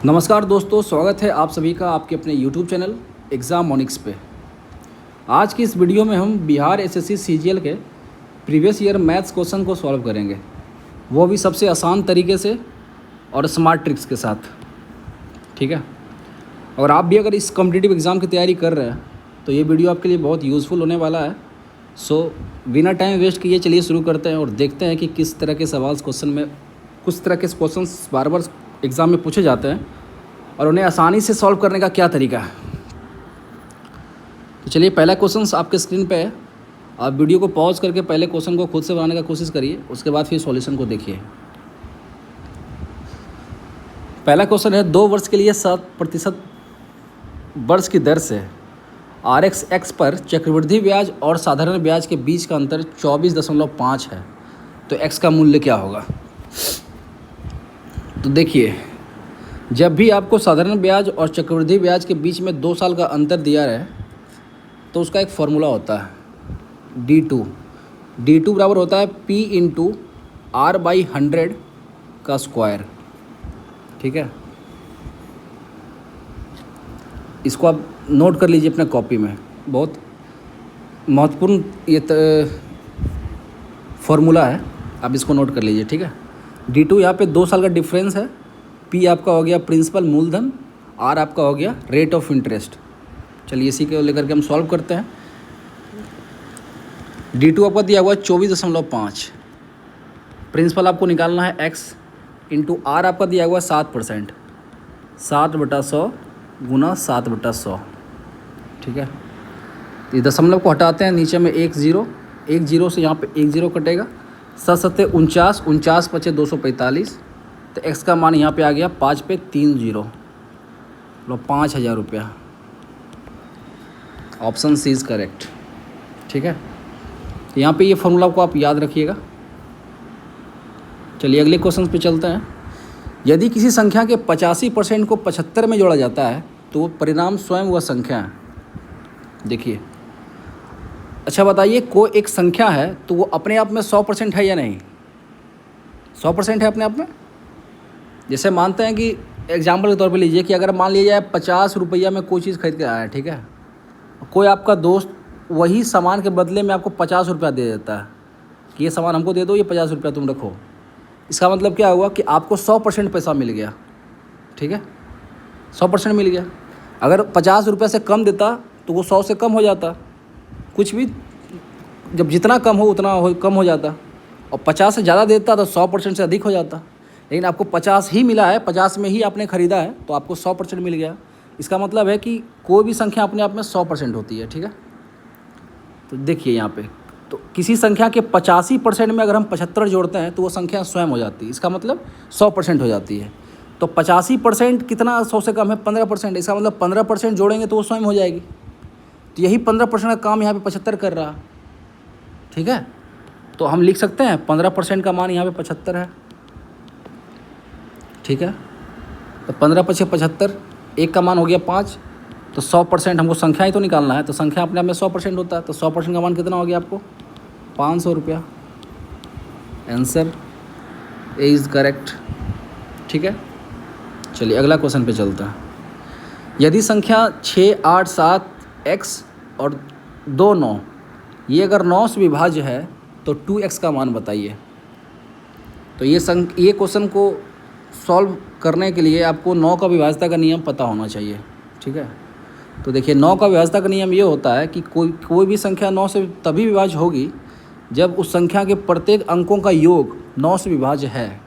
नमस्कार दोस्तों, स्वागत है आप सभी का आपके अपने YouTube चैनल एग्ज़ाम मॉनिक्स पे। आज की इस वीडियो में हम बिहार एसएससी सीजीएल के प्रीवियस ईयर मैथ्स क्वेश्चन को सॉल्व करेंगे, वो भी सबसे आसान तरीके से और स्मार्ट ट्रिक्स के साथ। ठीक है, और आप भी अगर इस कॉम्पिटिटिव एग्ज़ाम की तैयारी कर रहे हैं तो ये वीडियो आपके लिए बहुत यूज़फुल होने वाला है। सो बिना टाइम वेस्ट किए चलिए शुरू करते हैं और देखते हैं कि किस तरह के सवाल क्वेश्चन में कुछ तरह के क्वेश्चन बार बार एग्ज़ाम में पूछे जाते हैं और उन्हें आसानी से सॉल्व करने का क्या तरीका है। तो चलिए, पहला क्वेश्चन आपके स्क्रीन पे है। आप वीडियो को पॉज करके पहले क्वेश्चन को खुद से बनाने का कोशिश करिए, उसके बाद फिर सॉल्यूशन को देखिए। पहला क्वेश्चन है, 2 वर्ष के लिए 7% वर्ष की दर से RX पर चक्रवृद्धि ब्याज और साधारण ब्याज के बीच का अंतर 24.5 है, तो x का मूल्य क्या होगा। तो देखिए, जब भी आपको साधारण ब्याज और चक्रवृद्धि ब्याज के बीच में 2 साल का अंतर दिया रहे तो उसका एक फार्मूला होता है D2 बराबर होता है P इंटू R/100 का स्क्वायर। ठीक है, इसको आप नोट कर लीजिए अपने कॉपी में, बहुत महत्वपूर्ण ये फार्मूला है, आप इसको नोट कर लीजिए। ठीक है, D2 यहाँ पे 2 साल का डिफरेंस है, P आपका हो गया प्रिंसिपल मूलधन, R आपका हो गया रेट ऑफ इंटरेस्ट। चलिए इसी को लेकर के हम सॉल्व करते हैं। D2 आपका दिया हुआ है 24.5, प्रिंसिपल आपको निकालना है x इंटू R आपका दिया हुआ है 7%, 7/100 गुना 7/100। ठीक है, तो ये दशमलव को हटाते हैं, नीचे में एक जीरो से यहाँ पे एक जीरो कटेगा, 7 × 49, 49 × 5 = 245, तो x का मान यहाँ पे आ गया 5 पे 3 0, लो 5,000 रुपया। Option C is correct. ठीक है, तो यहाँ पे ये फॉर्मूला को आप याद रखिएगा। चलिए अगले क्वेश्चन पे चलते हैं। यदि किसी संख्या के 85% को 75 में जोड़ा जाता है तो वो परिणाम स्वयं वह संख्या है। देखिए, अच्छा बताइए, कोई एक संख्या है तो वो अपने आप में 100% है या नहीं। 100% है अपने आप में। जैसे मानते हैं कि एग्जाम्पल के तौर पे लीजिए कि अगर मान लिया जाए 50 रुपया में कोई चीज़ खरीद के आया है, ठीक है, कोई आपका दोस्त वही सामान के बदले में आपको 50 रुपया दे देता है कि ये सामान हमको दे दो, ये 50 रुपया तुम रखो। इसका मतलब क्या हुआ कि आपको 100% पैसा मिल गया। ठीक है, 100% मिल गया। अगर 50 रुपये से कम देता तो वो 100 से कम हो जाता, कुछ भी जब जितना कम हो उतना कम हो जाता, और 50 से ज़्यादा देता तो 100% से अधिक हो जाता। लेकिन आपको 50 ही मिला है, 50 में ही आपने ख़रीदा है तो आपको 100% मिल गया। इसका मतलब है कि कोई भी संख्या अपने आप में 100% होती है। ठीक है, तो देखिए यहाँ पे, तो किसी संख्या के 85% में अगर हम 75 जोड़ते हैं तो वो संख्या स्वयं हो जाती है। इसका मतलब 100% हो जाती है। तो 85% कितना 100 से कम है, 15%। इसका मतलब 15% जोड़ेंगे तो वो स्वयं हो जाएगी। तो यही 15% का काम यहाँ पे 75 कर रहा। ठीक है, तो हम लिख सकते हैं 15% का मान यहाँ पे 75 है। ठीक है, तो 15 × 5 = 75, एक का मान हो गया 5, तो 100% हमको संख्या ही तो निकालना है, तो संख्या अपने आप में 100% होता है। तो 100% का मान कितना हो गया आपको, 500 रुपया। Answer A is correct. ठीक है, चलिए अगला क्वेश्चन पे चलता है। यदि संख्या 6, 8, 7 x और 2, 9 ये अगर 9 से विभाज्य है तो 2x का मान बताइए। तो ये क्वेश्चन को सॉल्व करने के लिए आपको 9 का विभाज्यता का नियम पता होना चाहिए। ठीक है, तो देखिए 9 का विभाज्यता का नियम ये होता है कि कोई भी संख्या 9 से तभी विभाज्य होगी जब उस संख्या के प्रत्येक अंकों का योग 9 से विभाज्य है।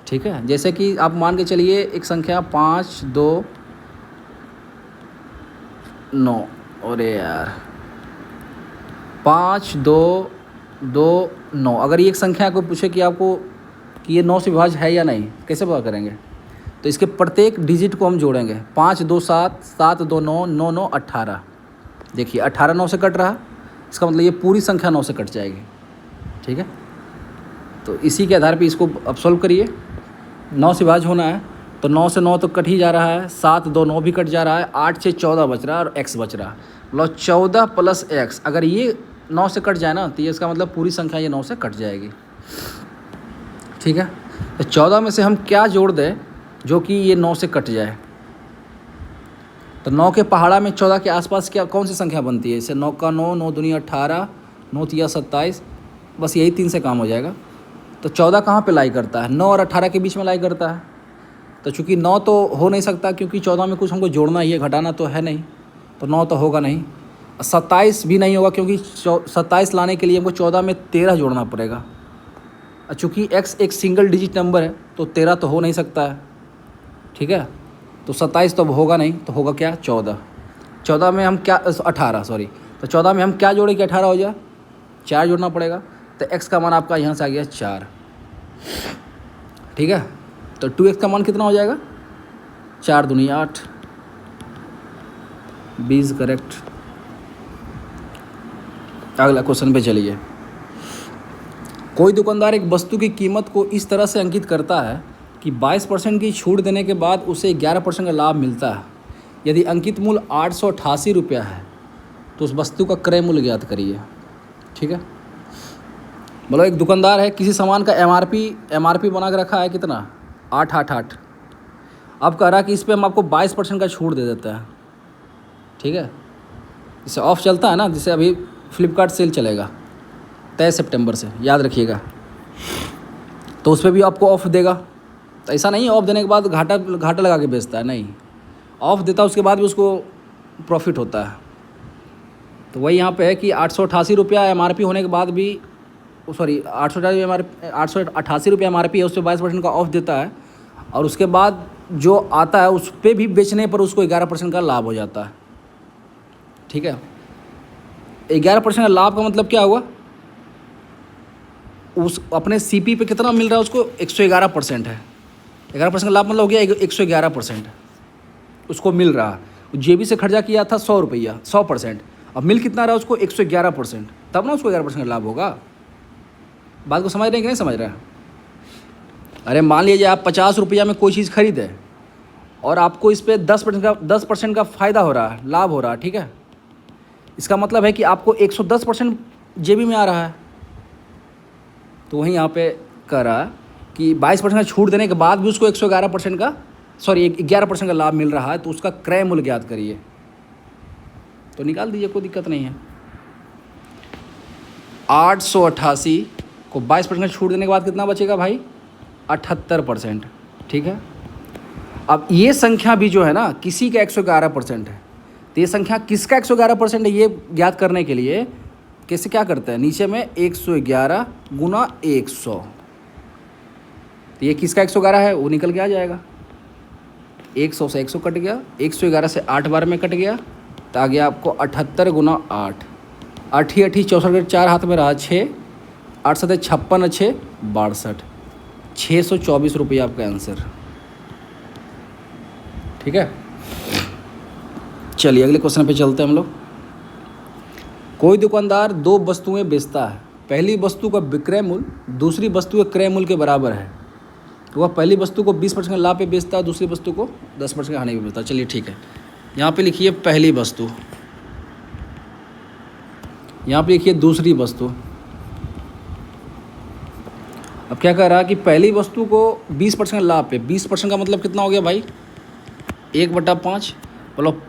ठीक है, जैसे कि आप मान के चलिए एक संख्या 5, 2, 9, अरे यार 5, 2, 2, 9, अगर ये एक संख्या को पूछे कि आपको कि ये 9 से विभाज्य है या नहीं, कैसे पता करेंगे। तो इसके प्रत्येक डिजिट को हम जोड़ेंगे। 5, 2, 7, 7, 2, 9, 9, 9, 18। देखिए 18 9 से कट रहा, इसका मतलब ये पूरी संख्या 9 से कट जाएगी। ठीक है, तो इसी के आधार पे इसको अब सॉल्व करिए। 9 से विभाज्य होना है तो 9 से 9 तो कट ही जा रहा है, 7, 2, 9 भी कट जा रहा है, 8 से 14 बच रहा है और x बच रहा है। मतलब 14 + x, अगर ये 9 से कट जाए ना तो ये इसका मतलब पूरी संख्या ये 9 से कट जाएगी। ठीक है, तो 14 में से हम क्या जोड़ दें जो कि ये 9 से कट जाए। तो 9 के पहाड़ा में 14 के आसपास क्या कौन सी संख्या बनती है? इसे 9 का 9, 9 दूनी 18, 9 तिया 27, बस यही 3 से काम हो जाएगा। तो 14 कहाँ पे लाई करता है? 9 और 18 के बीच में लाई करता है। तो चूँकि 9 तो हो नहीं सकता, क्योंकि 14 में कुछ हमको जोड़ना ही है, घटाना तो है नहीं, तो 9 तो होगा नहीं। 27 भी नहीं होगा, क्योंकि 27 लाने के लिए हमको 14 में 13 जोड़ना पड़ेगा। चूँकि x एक सिंगल डिजिट नंबर है, तो 13 तो हो नहीं सकता है, ठीक है। तो 27 तो अब होगा नहीं, तो होगा क्या? 14। 14 में हम क्या 18 सॉरी, तो 14 में हम क्या जोड़े कि 18 हो जाए? 4 जोड़ना पड़ेगा। तो x का मान आपका यहाँ से आ गया 4, ठीक है। तो 2x का मान कितना हो जाएगा? 4 दूनी 8, 20 करेक्ट। अगला क्वेश्चन पे चलिए। कोई दुकानदार एक वस्तु की कीमत को इस तरह से अंकित करता है कि 22% की छूट देने के बाद उसे 11% का लाभ मिलता है। यदि अंकित मूल्य 888 रुपया है तो उस वस्तु का क्रय मूल्य ज्ञात करिए, ठीक है। मतलब एक दुकानदार है, किसी सामान का एमआरपी बना के रखा है कितना? 888। अब कह रहा है कि इस पर हम आपको 22% का छूट दे देते हैं, ठीक है। इसे ऑफ चलता है ना, जिसे अभी फ्लिपकार्ट सेल चलेगा 23 सितंबर से, याद रखिएगा। तो उस पर भी आपको ऑफ देगा। तो ऐसा नहीं है ऑफ देने के बाद घाटा लगा के बेचता है, नहीं, ऑफ देता है उसके बाद भी उसको प्रॉफिट होता है। तो वही यहाँ पे है कि 888 रुपया एमआरपी होने के बाद भी, सॉरी 888 रुपया एमआरपी है, उस पर 22% का ऑफ देता है, और उसके बाद जो आता है उस पर भी बेचने पर उसको 11% का लाभ हो जाता है, ठीक है। 11% का लाभ का मतलब क्या हुआ? उस अपने सीपी पे कितना मिल रहा है उसको? 111% है। 11% का लाभ मतलब हो गया 111% उसको मिल रहा है। जेबी से खर्चा किया था 100 रुपया, 100%, अब मिल कितना रहा उसको? 111%, तब ना उसको 11% का लाभ होगा। बात को समझ रहे हैं कि नहीं समझ रहे हैं? अरे मान लीजिए आप 50 रुपया में कोई चीज़ खरीदे और आपको इस पर 10% का फ़ायदा हो रहा है, लाभ हो रहा है, ठीक है। इसका मतलब है कि आपको 110% जेबी में आ रहा है। तो वहीं यहाँ पे कह रहा है कि 22% का छूट देने के बाद भी उसको 11% का लाभ मिल रहा है, तो उसका क्रय मूल्य ज्ञात करिए। तो निकाल दीजिए, कोई दिक्कत नहीं है। 888 को 22% का छूट देने के बाद कितना बचेगा भाई? 78%, ठीक है। अब ये संख्या भी जो है ना, किसी का 111% है, तो ये संख्या किसका 111% है ये ज्ञात करने के लिए कैसे क्या करते हैं? नीचे में 111 गुना 100, तो ये किसका 111 है वो निकल के आ जाएगा। 100 से 100 कट गया, 111 से 8 बार में कट गया, तो आ गया आपको 78 गुना 8, 8 ही 64, 4 हाथ में रहा 6, 8 7 56, 6 62, 624 रुपये आपका आंसर, ठीक है। चलिए अगले क्वेश्चन पे चलते हैं हम लोग। कोई दुकानदार 2 वस्तुएं बेचता है। पहली वस्तु का विक्रय मूल्य दूसरी वस्तु के क्रय मूल्य के बराबर है, तो वह पहली वस्तु को 20% लाभ पे बेचता है, दूसरी वस्तु को 10% हानि पे बेचता है। चलिए ठीक है, यहाँ पे लिखिए पहली वस्तु, यहाँ पे लिखिए दूसरी वस्तु। अब क्या कह रहा है कि पहली वस्तु को 20% लाभ पे, 20% का मतलब कितना हो गया भाई? 1/5, मतलब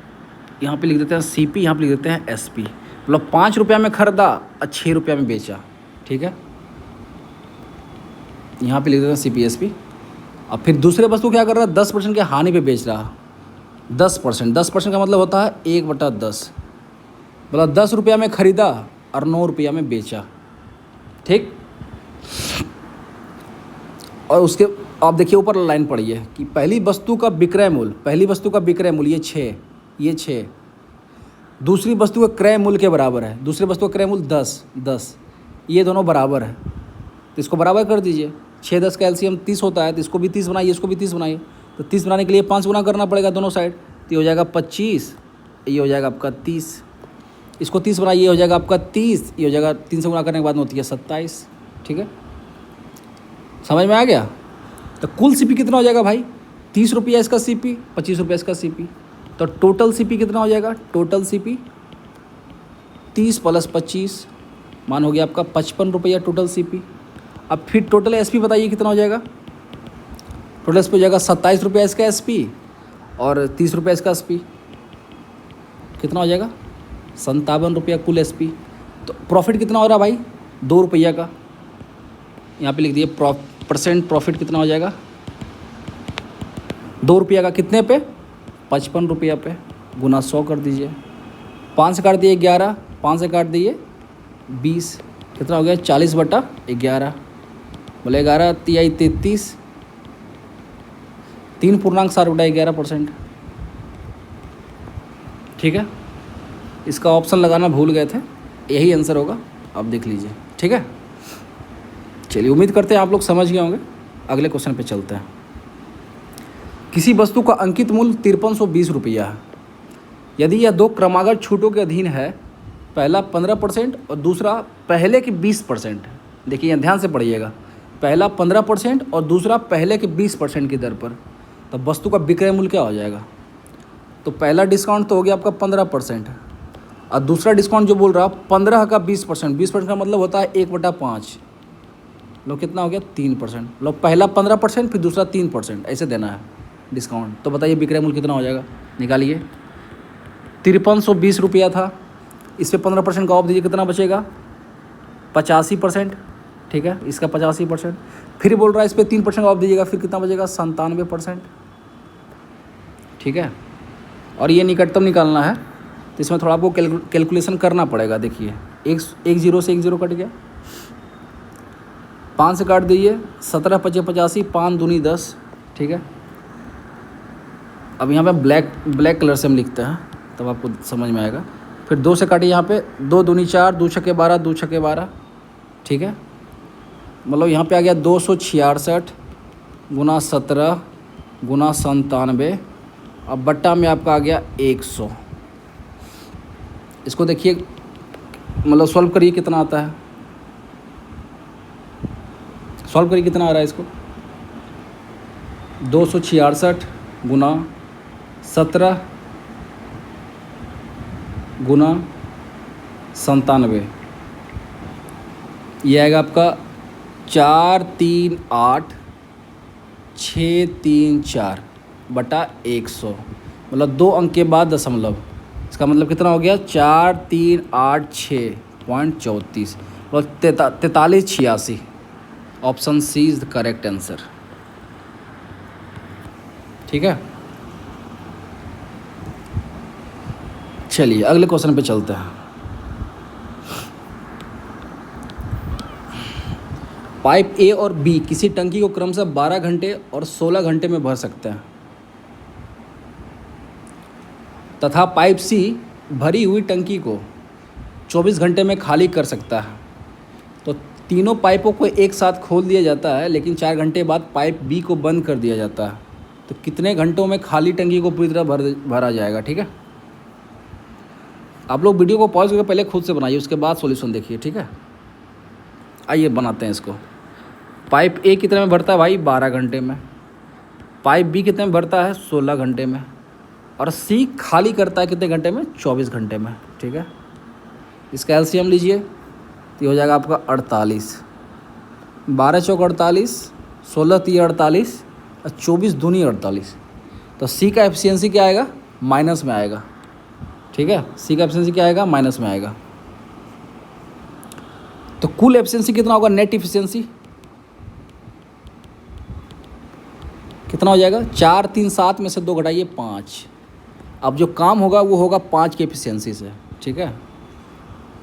यहाँ पे लिख देते हैं CP, यहाँ पे लिख देते हैं SP, मतलब 5 रुपया में खरीदा और 6 रुपया में बेचा, ठीक है। यहाँ पे लिख देते हैं CP SP। अब फिर दूसरे वस्तु क्या कर रहा है? 10% के हानि पे बेच रहा है। 10% का मतलब होता है 1/10, मतलब 10 रुपया में खरीदा और 9 रुपया में बेचा, ठीक। और उसके आप देखिए ऊपर लाइन पड़ी है कि पहली वस्तु का विक्रय मूल्य ये 6, दूसरी वस्तु का क्रय मूल्य के बराबर है। दूसरी वस्तु का क्रय मूल्य 10, ये दोनों बराबर है, तो इसको बराबर कर दीजिए। 6 10 का एलसीएम 30 होता है, तो इसको भी 30 बनाइए, इसको भी 30 बनाइए। तो 30 बनाने के लिए 5 गुना करना पड़ेगा दोनों साइड, तो ये हो जाएगा 25, ये हो जाएगा आपका 30। इसको 30 बनाइए, ये हो जाएगा आपका 30, ये हो जाएगा 3 से गुना करने के बाद में होती है 27, ठीक है। समझ में आ गया? तो कुल CP कितना हो जाएगा भाई? 30 रुपया इसका CP, 25 रुपया इसका CP, तो टोटल CP कितना हो जाएगा? टोटल CP 30 + 25 मान हो गया आपका 55 रुपया टोटल CP। अब फिर टोटल SP बताइए कितना हो जाएगा? टोटल इस पे हो जाएगा 27 रुपये इसका SP और 30 रुपये इसका SP, कितना हो जाएगा 57 रुपया कुल SP। तो प्रॉफिट कितना हो रहा है भाई 2 रुपया का, यहाँ पे लिख दिए परसेंट प्रॉफिट कितना हो जाएगा 2 रुपया का, कितने पे 55 रुपया पे, गुना 100 कर दीजिए, 5 से काट दिए 11, 5 से काट दिए 20, कितना हो गया 40/11, बोले 11 तिहाई 33, 3.7/11%। ठीक है, इसका ऑप्शन लगाना भूल गए थे, यही आंसर होगा, आप देख लीजिए। ठीक है, चलिए उम्मीद करते हैं आप लोग समझ गए होंगे। अगले क्वेश्चन पे चलते हैं। किसी वस्तु का अंकित मूल्य 5320 रुपया है। यदि यह दो क्रमागत छूटों के अधीन है, पहला 15% और दूसरा पहले के 20%। देखिए यहाँ ध्यान से पढ़िएगा, पहला 15% और दूसरा पहले के 20% की दर पर, तब वस्तु का विक्रय मूल्य क्या हो जाएगा। तो पहला डिस्काउंट तो हो गया आपका 15% और दूसरा डिस्काउंट जो बोल रहा 15 का 20%, 20% का मतलब होता है 1/5, लो कितना हो गया 3%। लो पहला 15% फिर दूसरा 3%, ऐसे देना है डिस्काउंट। तो बताइए विक्रय मूल्य कितना हो जाएगा, निकालिए। 5320 रुपया था, इस पर 15% का ऑफ दीजिए, कितना बचेगा 85%। ठीक है, इसका 85%, फिर बोल रहा है इस पर 3% का ऑफ दीजिएगा, फिर कितना बचेगा 97%। ठीक है, और ये निकटतम निकालना है तो इसमें थोड़ा आपको कैलकुलेशन करना पड़ेगा। देखिए एक जीरो से एक जीरो कट गया, 5 से काट दीजिए, 17 × 5 = 85, 5 दूनी 10। ठीक है, अब यहाँ पे ब्लैक कलर से हम लिखते हैं तब आपको समझ में आएगा। फिर 2 से काटिए, यहाँ पे 2 दूनी 4, 2 छक्के 12, 2 छक्के 12। ठीक है, मतलब यहाँ पे आ गया 266 गुना 17 गुना 97, अब बट्टा में आपका आ गया 100। इसको देखिए, मतलब सॉल्व करिए कितना आता है, सॉल्व करिए कितना आ रहा है इसको। 266 गुना 17 गुना 97, ये आएगा आपका 438,634/100, मतलब 2 अंक के बाद दशमलव। इसका मतलब कितना हो गया 4386.34, और 4386। Option C is the correct answer. ठीक है, चलिए अगले क्वेश्चन पे चलते हैं। पाइप ए और बी किसी टंकी को क्रमशः 12 घंटे और 16 घंटे में भर सकते हैं, तथा पाइप सी भरी हुई टंकी को 24 घंटे में खाली कर सकता है। तो तीनों पाइपों को एक साथ खोल दिया जाता है, लेकिन 4 घंटे बाद पाइप बी को बंद कर दिया जाता है। तो कितने घंटों में खाली टंकी को पूरी तरह भरा जाएगा। ठीक है, आप लोग वीडियो को पॉज करके पहले खुद से बनाइए, उसके बाद सॉल्यूशन देखिए। ठीक है, आइए बनाते हैं इसको। पाइप ए कितने में भरता है भाई 12 घंटे में, पाइप बी कितने में भरता है 16 घंटे में, और सी खाली करता है कितने घंटे में 24 घंटे में। ठीक है, इसका एलसीएम लीजिए तो ये हो जाएगा आपका 48, 12 चौक 48, 16 3 48 और 24 दूनी 48। तो सी का एफिशिएंसी क्या आएगा माइनस में आएगा। ठीक है, सी का एफिशिएंसी क्या आएगा माइनस में आएगा। तो कुल एफिशिएंसी कितना होगा, नेट एफिशिएंसी कितना हो जाएगा 4 3 7 में से 2 घटाइए 5। अब जो काम होगा वो होगा 5 की एफिशिएंसी से। ठीक है,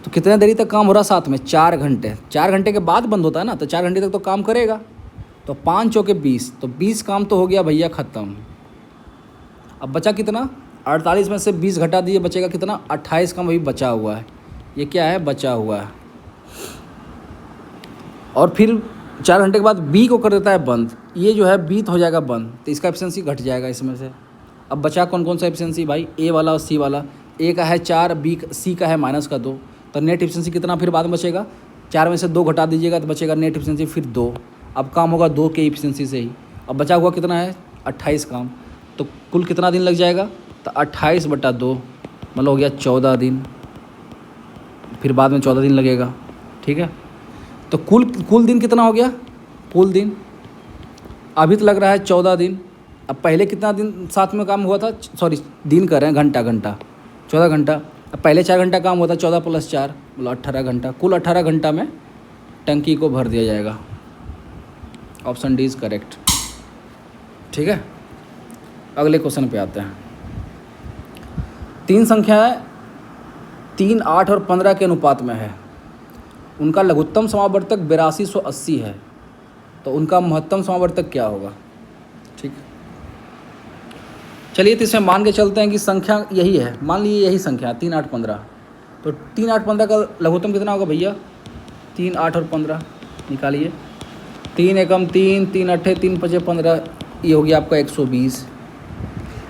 तो कितने देरी तक काम हो रहा साथ में 4 घंटे, 4 घंटे के बाद बंद होता है ना, तो 4 घंटे तक तो काम करेगा। तो 5 चौके 20, तो 20 काम तो हो गया भैया ख़त्म। अब बचा कितना 48 में से 20 घटा दिए, बचेगा कितना 28 काम अभी बचा हुआ है। ये क्या है बचा हुआ है। और फिर 4 घंटे के बाद बी को कर देता है बंद, ये जो है बी तो हो जाएगा बंद, तो इसका एफिशिएंसी घट जाएगा इसमें से। अब बचा कौन कौन सा एफिशिएंसी भाई, ए वाला और सी वाला। ए का है 4, बी सी का है -2, तो नेट एफिशिएंसी कितना फिर बाद में बचेगा 4 में से 2 घटा दीजिएगा तो बचेगा नेट एफिशिएंसी फिर 2। अब काम होगा 2 के एफिशिएंसी से ही। अब बचा हुआ कितना है 28 काम, तो कुल कितना दिन लग जाएगा, तो 28/2 मतलब हो गया 14 दिन, फिर बाद में 14 दिन लगेगा। ठीक है, तो कुल दिन कितना हो गया, कुल दिन अभी तो लग रहा है 14 दिन। अब पहले कितना दिन साथ में काम हुआ था, सॉरी दिन कर रहे हैं, घंटा घंटा 14 घंटा। अब पहले 4 घंटा काम हुआ था, 14 + 4 मतलब 18 घंटा। कुल 18 घंटा में टंकी को भर दिया जाएगा। Option D is correct. ठीक है, अगले क्वेश्चन पे आते हैं। 3 संख्याएं 3, 8 और 15 के अनुपात में है। उनका लघुत्तम समावर्तक 8280 है, तो उनका महत्तम समावर्तक क्या होगा? ठीक, चलिए तो इसमें मान के चलते हैं कि संख्या यही है, मान लीजिए यही संख्या 3, 8, 15। तो 3, 8, 15 का लघुत्तम कितना होगा भैया? 3, 8 और 15 निकालिए। 3 एकम 3, 3 अट्ठे 3 पचे 15, ये हो गया आपका 120।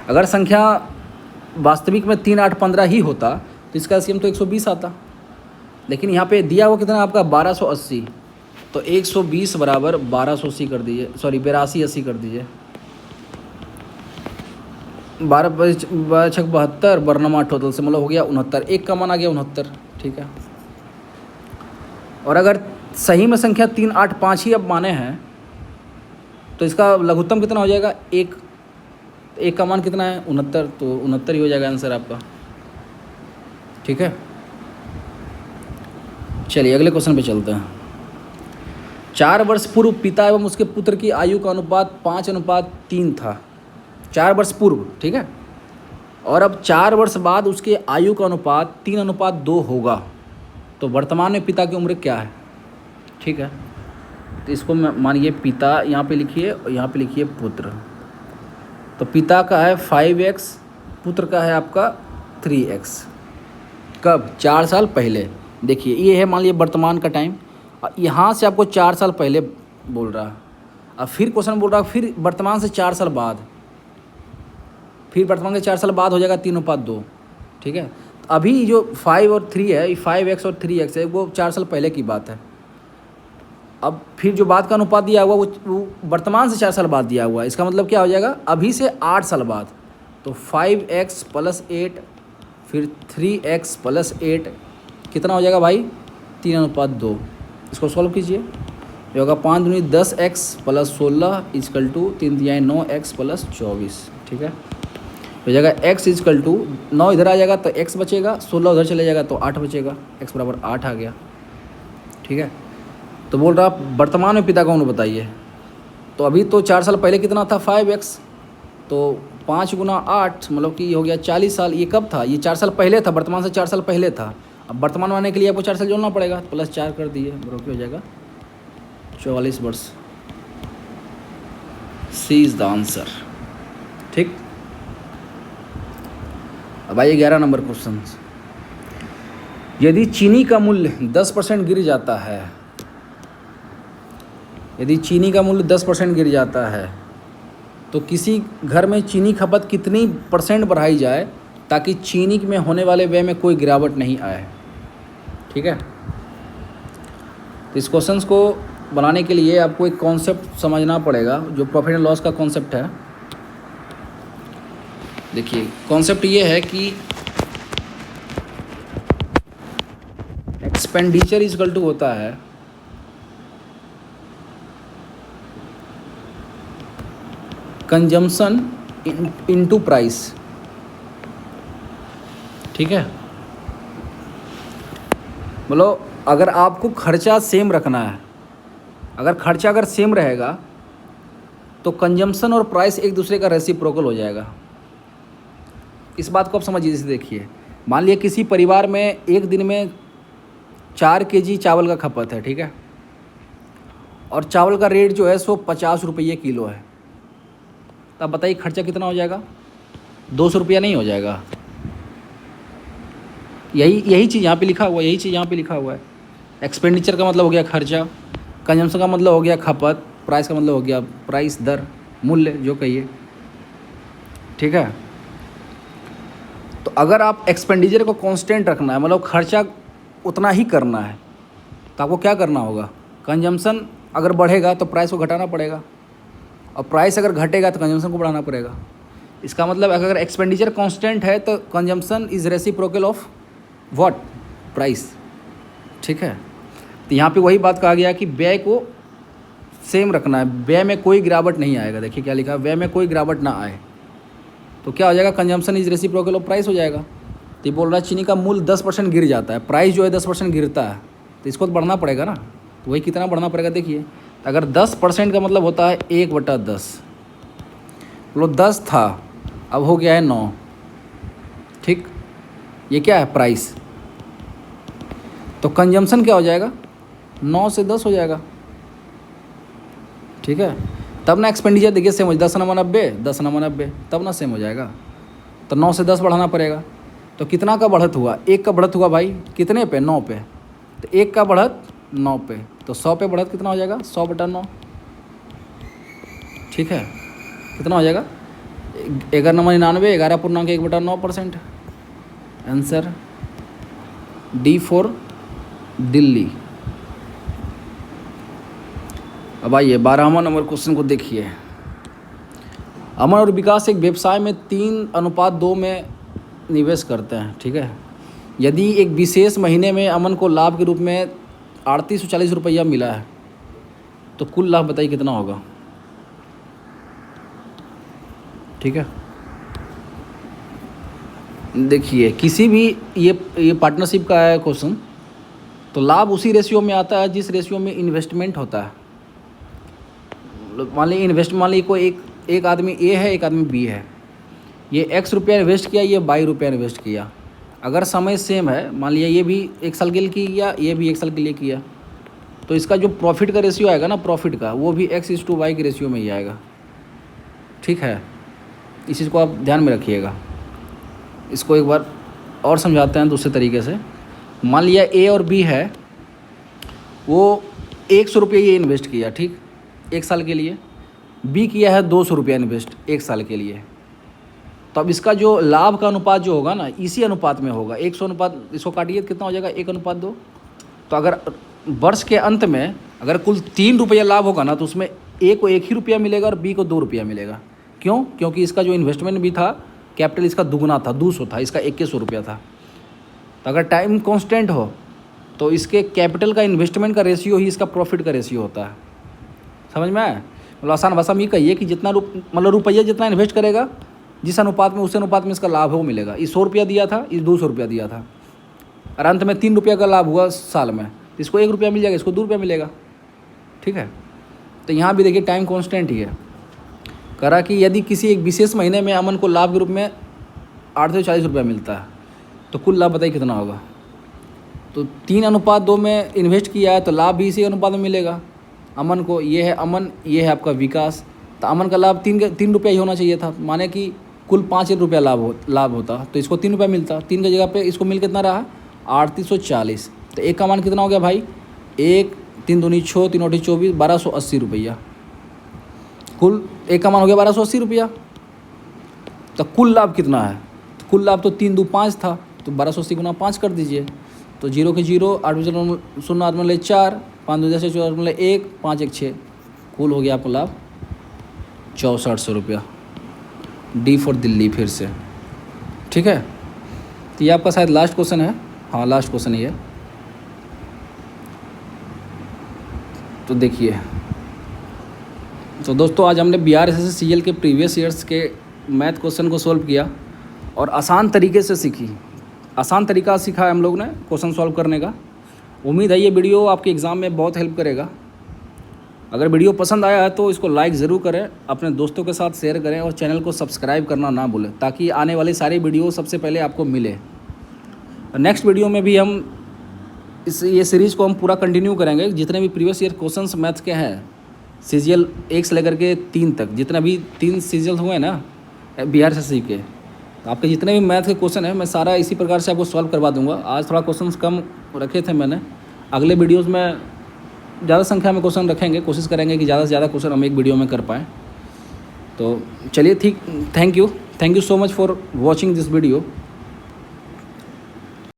अगर संख्या वास्तविक में 3, 8, 15 ही होता तो इसका एलसीएम तो 120 आता, लेकिन यहाँ पे दिया हुआ कितना आपका 1280। तो 120 बराबर 1280 कर दीजिए, सॉरी 8280 कर दीजिए। 12 × 6 72, बरनमा टोटल से मतलब हो गया 69। एक का मान आ गया 69। ठीक है, और अगर सही में संख्या 3, 8, 5 ही अब माने हैं तो इसका लघुत्तम कितना हो जाएगा? एक का मान कितना है? 69। तो 69 ही हो जाएगा आंसर आपका। ठीक है, चलिए अगले क्वेश्चन पे चलते हैं। 4 वर्ष पूर्व पिता एवं उसके पुत्र की आयु का अनुपात 5:3 था। 4 वर्ष पूर्व, ठीक है, और अब 4 वर्ष बाद उसके आयु का अनुपात 3:2 होगा। तो वर्तमान में पिता की उम्र क्या है? ठीक है, तो इसको मानिए पिता यहाँ पे लिखिए और यहाँ पे लिखिए पुत्र। तो पिता का है 5x, पुत्र का है आपका 3x। कब? 4 साल पहले। देखिए ये है मान लीजिए वर्तमान का टाइम, यहाँ से आपको 4 साल पहले बोल रहा है। अब फिर क्वेश्चन बोल रहा है फिर वर्तमान से 4 साल बाद, फिर वर्तमान से 4 साल बाद हो जाएगा 3:2। ठीक है, अभी जो 5 और 3 है, 5x और 3x है, वो 4 साल पहले की बात है। अब फिर जो बाद का अनुपात दिया हुआ वो वर्तमान से 4 साल बाद दिया हुआ है। इसका मतलब क्या हो जाएगा? अभी से 8 साल बाद। तो 5x + 8 फिर 3x + 8 कितना हो जाएगा भाई? 3:2। इसको सॉल्व कीजिए, ये होगा 5 दूनी 10x + 16 = 3 × 9x + 24। ठीक है, हो जाएगा x = 9 इधर आ जाएगा तो x बचेगा, 16 उधर चले जाएगा तो 8 बचेगा, x बराबर 8 आ गया। ठीक है, तो बोल रहा वर्तमान में पिता का उम्र बताइए। तो अभी तो 4 साल पहले कितना था? 5x, तो 5 × 8 मतलब कि हो गया 40 साल। ये कब था? ये 4 साल पहले था, वर्तमान से 4 साल पहले था। अब वर्तमान में आने के लिए आपको 4 साल जोड़ना पड़ेगा, +4 कर दिए, बराबर हो जाएगा 44 वर्ष। सी इज़ द आंसर। ठीक, अब आइए 11 नंबर क्वेश्चन। यदि चीनी का मूल्य 10% गिर जाता है, यदि चीनी का मूल्य 10% गिर जाता है तो किसी घर में चीनी खपत कितनी % बढ़ाई जाए ताकि चीनी में होने वाले व्यय में कोई गिरावट नहीं आए? ठीक है, तो इस क्वेश्चन को बनाने के लिए आपको एक कॉन्सेप्ट समझना पड़ेगा, जो प्रॉफिट एंड लॉस का कॉन्सेप्ट है। देखिए कॉन्सेप्ट ये है कि एक्सपेंडिचर इक्वल टू होता है कंजम्पशन इनटू प्राइस। ठीक है, मतलब अगर आपको खर्चा सेम रखना है, अगर खर्चा अगर सेम रहेगा तो कंजम्पशन और प्राइस एक दूसरे का रेसिप्रोकल हो जाएगा। इस बात को आप समझिए। जैसे देखिए, मान लिया किसी परिवार में एक दिन में 4 kg चावल का खपत है, ठीक है, और चावल का रेट जो है सो 50 रुपये किलो है। तो अब बताइए खर्चा कितना हो जाएगा? 200 रुपया नहीं हो जाएगा? यही चीज़ यहाँ पे लिखा हुआ है, यही चीज़ यहाँ पे लिखा हुआ है। एक्सपेंडिचर का मतलब हो गया खर्चा, कंजम्पशन का मतलब हो गया खपत, प्राइस का मतलब हो गया प्राइस, दर, मूल्य जो कहिए। ठीक है, तो अगर आप एक्सपेंडिचर को कांस्टेंट रखना है, मतलब खर्चा उतना ही करना है, तो आपको क्या करना होगा? कंजम्पशन अगर बढ़ेगा तो प्राइस को घटाना पड़ेगा, और प्राइस अगर घटेगा तो कंजम्पशन को बढ़ाना पड़ेगा। इसका मतलब अगर एक्सपेंडिचर कांस्टेंट है तो consumption is reciprocal of what? Price. ठीक है, तो यहाँ पे वही बात कहा गया कि व्यय को सेम रखना है, व्यय में कोई गिरावट नहीं आएगा। देखिए क्या लिखा है, व्यय में कोई गिरावट ना आए, तो क्या हो जाएगा, consumption is reciprocal of price हो जाएगा। तो ये बोल रहा है चीनी का मूल्य 10% गिर जाता है, प्राइस जो है 10% गिरता है, तो इसको तो बढ़ना पड़ेगा ना। तो वही कितना बढ़ना पड़ेगा, देखिए अगर 10% का मतलब होता है 1/10, लो 10 था अब हो गया है 9, ठीक। ये क्या है, प्राइस। तो कंजम्पशन क्या हो जाएगा, 9 से 10 हो जाएगा, ठीक है। तब ना एक्सपेंडिचर देखिए सेम हो, 10 × 90, 10 × 90, तब ना सेम हो जाएगा। तो 9 से 10 बढ़ाना पड़ेगा। तो कितना का बढ़त हुआ, 1 का बढ़त हुआ भाई, कितने पे, 9 पे। तो 1 का बढ़त 9 पे, तो 100 पे बढ़त कितना हो जाएगा, 100/9, ठीक है। कितना हो जाएगा, 11×99, 11.1/9%। Answer D for Delhi. अब आइए 12वां नंबर क्वेश्चन को देखिए। अमन और विकास एक व्यवसाय में 3:2 में निवेश करते हैं, ठीक है। यदि एक विशेष महीने में अमन को लाभ के रूप में 3840 रुपया मिला है, तो कुल लाभ बताइए कितना होगा, ठीक है। देखिए किसी भी ये पार्टनरशिप का है क्वेश्चन, तो लाभ उसी रेशियो में आता है जिस रेशियो में इन्वेस्टमेंट होता है। मान लीजिए कोई एक आदमी ए है, एक आदमी बी है, ये X रुपया इन्वेस्ट किया, ये Y रुपया इन्वेस्ट किया। अगर समय सेम है, मान लिया ये भी 1 साल के लिए किया, ये भी 1 साल के लिए किया, तो इसका जो प्रॉफिट का रेशियो आएगा ना, प्रॉफिट का, वो भी X/Y के रेशियो में ही आएगा, ठीक है। इस चीज़ को आप ध्यान में रखिएगा। इसको एक बार और समझाते हैं दूसरे तरीके से। मान लिया ए और बी है, वो 100 रुपये ये इन्वेस्ट किया, ठीक, 1 साल के लिए। बी किया है 200 रुपया इन्वेस्ट 1 साल के लिए। तो अब इसका जो लाभ का अनुपात जो होगा ना, इसी अनुपात में होगा, 100 अनुपात, इसको काटिए तो कितना हो जाएगा, 1:2। तो अगर वर्ष के अंत में अगर कुल 3 रुपया लाभ होगा ना, तो उसमें ए को 1 ही रुपया मिलेगा और बी को 2 रुपया मिलेगा। क्यों, क्योंकि इसका जो इन्वेस्टमेंट भी था, कैपिटल इसका दुगना था, 200 था, इसका 2100 रुपया था। तो अगर टाइम कांस्टेंट हो तो इसके कैपिटल का इन्वेस्टमेंट का रेशियो ही इसका प्रॉफिट का रेशियो होता है। समझ में आया? मतलब आसान भाषा में ये कहिए कि जितना मतलब रुपया जितना इन्वेस्ट करेगा, जिस अनुपात में, उस अनुपात में इसका लाभ है वो मिलेगा। इस 100 रुपया दिया था, इस 200 रुपया दिया था, और अंत में 3 रुपया का लाभ हुआ साल में, इसको 1 रुपया मिल जाएगा, इसको 2 रुपया मिलेगा, ठीक है। तो यहाँ भी देखिए टाइम कांस्टेंट ही है। करा कि यदि किसी एक विशेष महीने में अमन को लाभ के रूप में 840 रुपया मिलता है, तो कुल लाभ बताइए कितना होगा। तो 3:2 में इन्वेस्ट किया है, तो लाभ भी इसी अनुपात में मिलेगा। अमन को, ये है अमन, ये है आपका विकास, तो अमन का लाभ 3 रुपया ही होना चाहिए था, माने कि कुल 5 रुपया लाभ होता, तो इसको 3 रुपया मिलता। 3 की जगह पे इसको मिल कितना रहा, 3840। तो एक का मान कितना हो गया भाई, 1 3 दूनी 6 3 8 24, 1280 रुपया। कुल एक का मान हो गया 1280 रुपया। तो कुल लाभ कितना है, तो कुल लाभ तो 3 2 5 था, तो 1280 × 5 कर दीजिए। तो 0 के 0, 8 0 8 मतलब 4, 5 2 10 4 मतलब 1, 5 1 6, कुल हो गया आपका लाभ 6400 रुपया। डी फॉर दिल्ली फिर से, ठीक है। तो ये आपका शायद लास्ट क्वेश्चन है, हाँ लास्ट क्वेश्चन ये। तो देखिए, तो दोस्तों आज हमने BRSSC CL के प्रीवियस ईयर्स के मैथ क्वेश्चन को सॉल्व किया और आसान तरीके से सीखी, आसान तरीका सीखा है हम लोग ने क्वेश्चन सॉल्व करने का। उम्मीद है ये वीडियो आपके एग्ज़ाम में बहुत हेल्प करेगा। अगर वीडियो पसंद आया है तो इसको लाइक ज़रूर करें, अपने दोस्तों के साथ शेयर करें और चैनल को सब्सक्राइब करना ना भूलें, ताकि आने वाली सारी वीडियो सबसे पहले आपको मिले। नेक्स्ट वीडियो में भी हम ये सीरीज़ को हम पूरा कंटिन्यू करेंगे। जितने भी प्रीवियस ईयर क्वेश्चंस मैथ्स के हैं, CGL 1 से लेकर के 3 तक, जितने भी 3 CGL हुए ना BRSSC के, आपके जितने भी मैथ के क्वेश्चन हैं मैं सारा इसी प्रकार से आपको सॉल्व करवा दूंगा। आज थोड़ा क्वेश्चंस कम रखे थे मैंने, अगले वीडियोस में ज़्यादा संख्या में क्वेश्चन रखेंगे, कोशिश करेंगे कि ज़्यादा से ज़्यादा क्वेश्चन हम एक वीडियो में कर पाएँ। तो चलिए ठीक, thank you so much for watching this video.